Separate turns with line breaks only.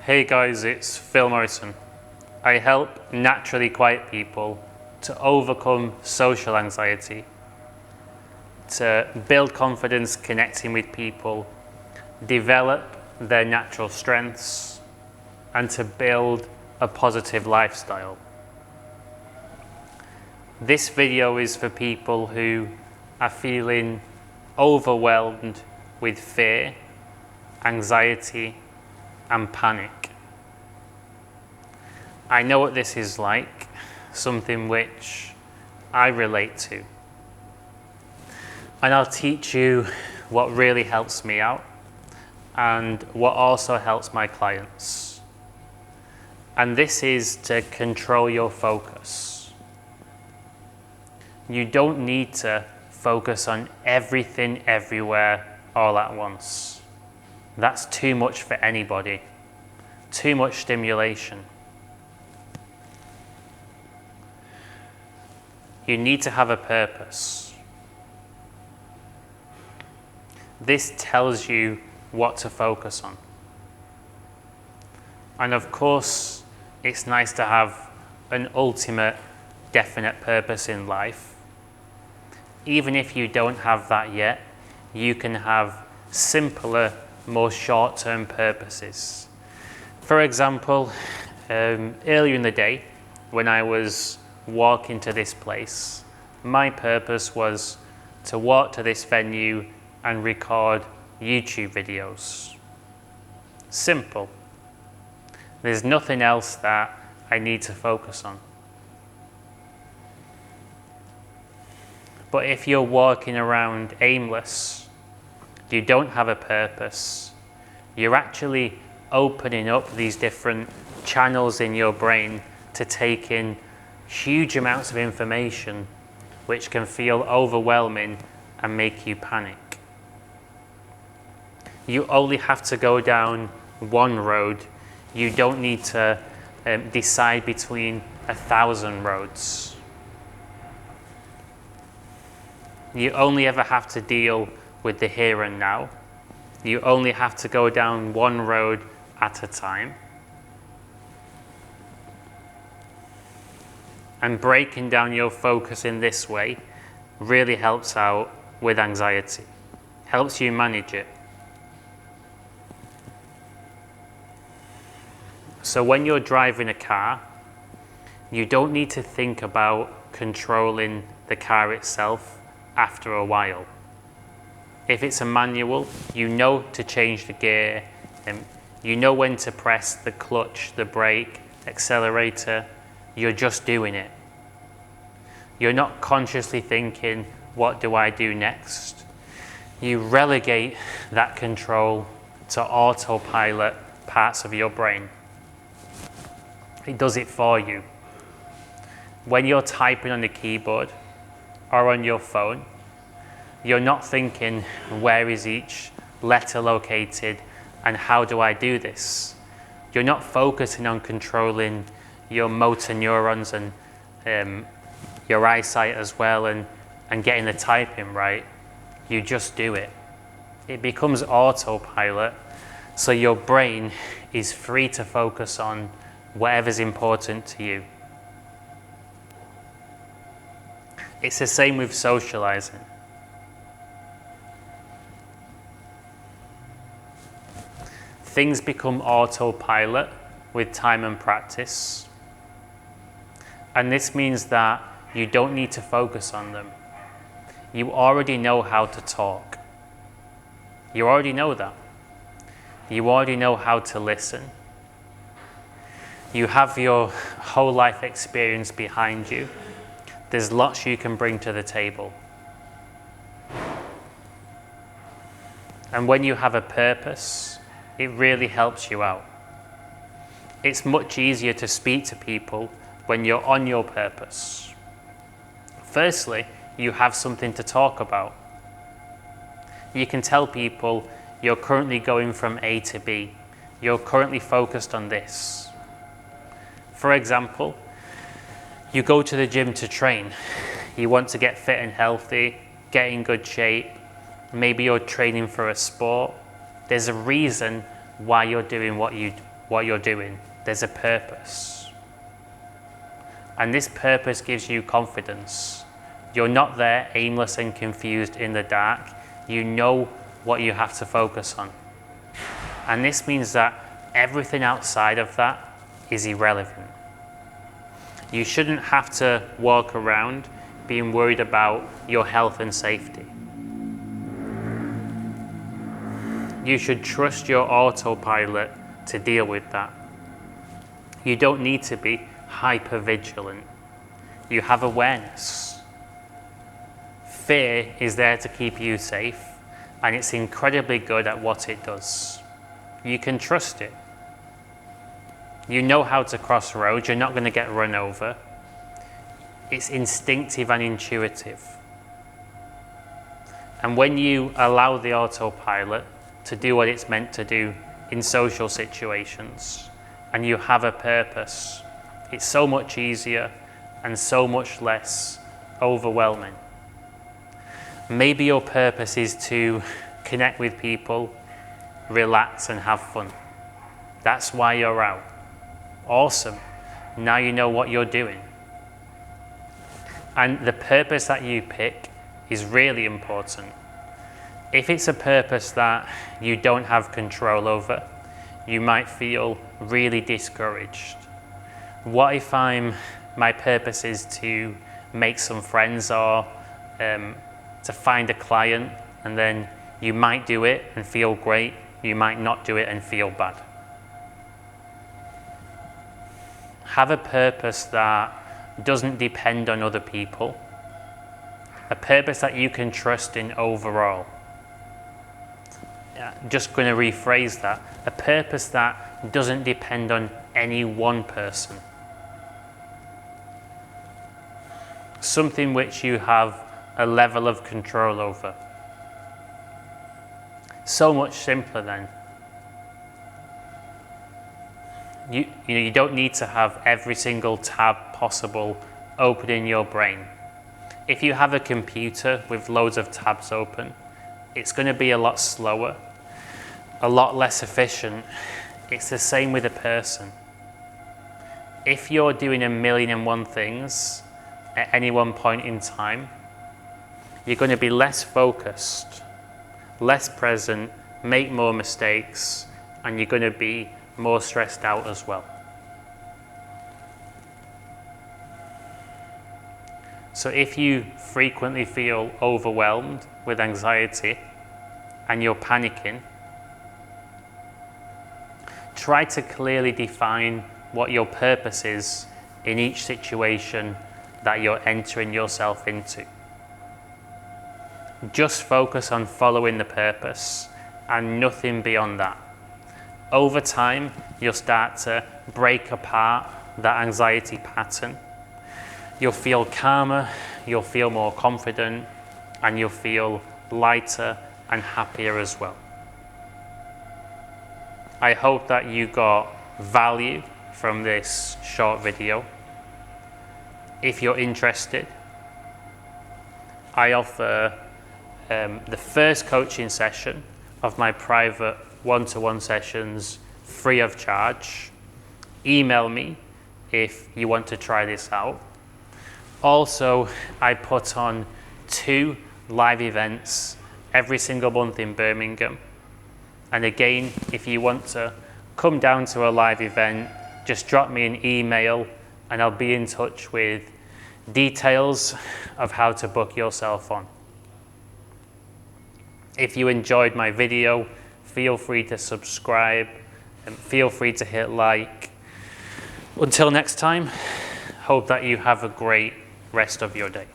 Hey guys, it's Phil Morrison. I help naturally quiet people to overcome social anxiety, to build confidence connecting with people, develop their natural strengths, and to build a positive lifestyle. This video is for people who are feeling overwhelmed with fear, anxiety, and panic. I know what this is like, something which I relate to. And I'll teach you what really helps me out and what also helps my clients. And this is to control your focus. You don't need to focus on everything everywhere all at once. That's too much for anybody. Too much stimulation. You need to have a purpose. This tells you what to focus on. And of course, it's nice to have an ultimate, definite purpose in life. Even if you don't have that yet, you can have simpler, more short-term purposes. For example, earlier in the day, when I was walking to this place, my purpose was to walk to this venue and record YouTube videos. Simple. There's nothing else that I need to focus on. But if you're walking around aimless, you don't have a purpose, you're actually opening up these different channels in your brain to take in huge amounts of information which can feel overwhelming and make you panic. You only have to go down one road. You don't need to decide between 1,000 roads. You only ever have to deal with the here and now. You only have to go down one road at a time. And breaking down your focus in this way really helps out with anxiety, helps you manage it. So when you're driving a car, you don't need to think about controlling the car itself after a while. If it's a manual, you know to change the gear, and you know when to press the clutch, the brake, accelerator. You're just doing it. You're not consciously thinking, what do I do next? You relegate that control to autopilot parts of your brain. It does it for you. When you're typing on the keyboard or on your phone, you're not thinking, where is each letter located and how do I do this? You're not focusing on controlling your motor neurons and your eyesight as well and getting the typing right. You just do it. It becomes autopilot, so your brain is free to focus on whatever's important to you. It's the same with socializing. Things become autopilot with time and practice. And this means that you don't need to focus on them. You already know how to talk. You already know that. You already know how to listen. You have your whole life experience behind you. There's lots you can bring to the table. And when you have a purpose, it really helps you out. It's much easier to speak to people when you're on your purpose. Firstly, you have something to talk about. You can tell people you're currently going from A to B. You're currently focused on this. For example, you go to the gym to train. You want to get fit and healthy, get in good shape. Maybe you're training for a sport. There's a reason why you're doing what what you're doing. There's a purpose. And this purpose gives you confidence. You're not there aimless and confused in the dark. You know what you have to focus on. And this means that everything outside of that is irrelevant. You shouldn't have to walk around being worried about your health and safety. You should trust your autopilot to deal with that. You don't need to be hyper-vigilant. You have awareness. Fear is there to keep you safe, and it's incredibly good at what it does. You can trust it. You know how to cross roads, you're not going to get run over. It's instinctive and intuitive. And when you allow the autopilot to do what it's meant to do in social situations, and you have a purpose, it's so much easier and so much less overwhelming. Maybe your purpose is to connect with people, relax and have fun. That's why you're out. Awesome. Now you know what you're doing. And the purpose that you pick is really important. If it's a purpose that you don't have control over, you might feel really discouraged. What if my purpose is to make some friends or to find a client, and then you might do it and feel great, you might not do it and feel bad. Have a purpose that doesn't depend on other people, a purpose that you can trust in overall. Just going to rephrase that, a purpose that doesn't depend on any one person. Something which you have a level of control over. So much simpler then. You don't need to have every single tab possible open in your brain. If you have a computer with loads of tabs open, it's going to be a lot slower, a lot less efficient. It's the same with a person. If you're doing 1,000,001 things at any one point in time, you're going to be less focused, less present, make more mistakes, and you're going to be more stressed out as well. So if you frequently feel overwhelmed with anxiety and you're panicking, try to clearly define what your purpose is in each situation that you're entering yourself into. Just focus on following the purpose and nothing beyond that. Over time, you'll start to break apart that anxiety pattern. You'll feel calmer, you'll feel more confident, and you'll feel lighter and happier as well. I hope that you got value from this short video. If you're interested, I offer the first coaching session of my private one-to-one sessions free of charge. Email me if you want to try this out. Also, I put on 2 live events every single month in Birmingham. And again, if you want to come down to a live event, just drop me an email and I'll be in touch with details of how to book yourself on. If you enjoyed my video, feel free to subscribe and feel free to hit like. Until next time, hope that you have a great rest of your day.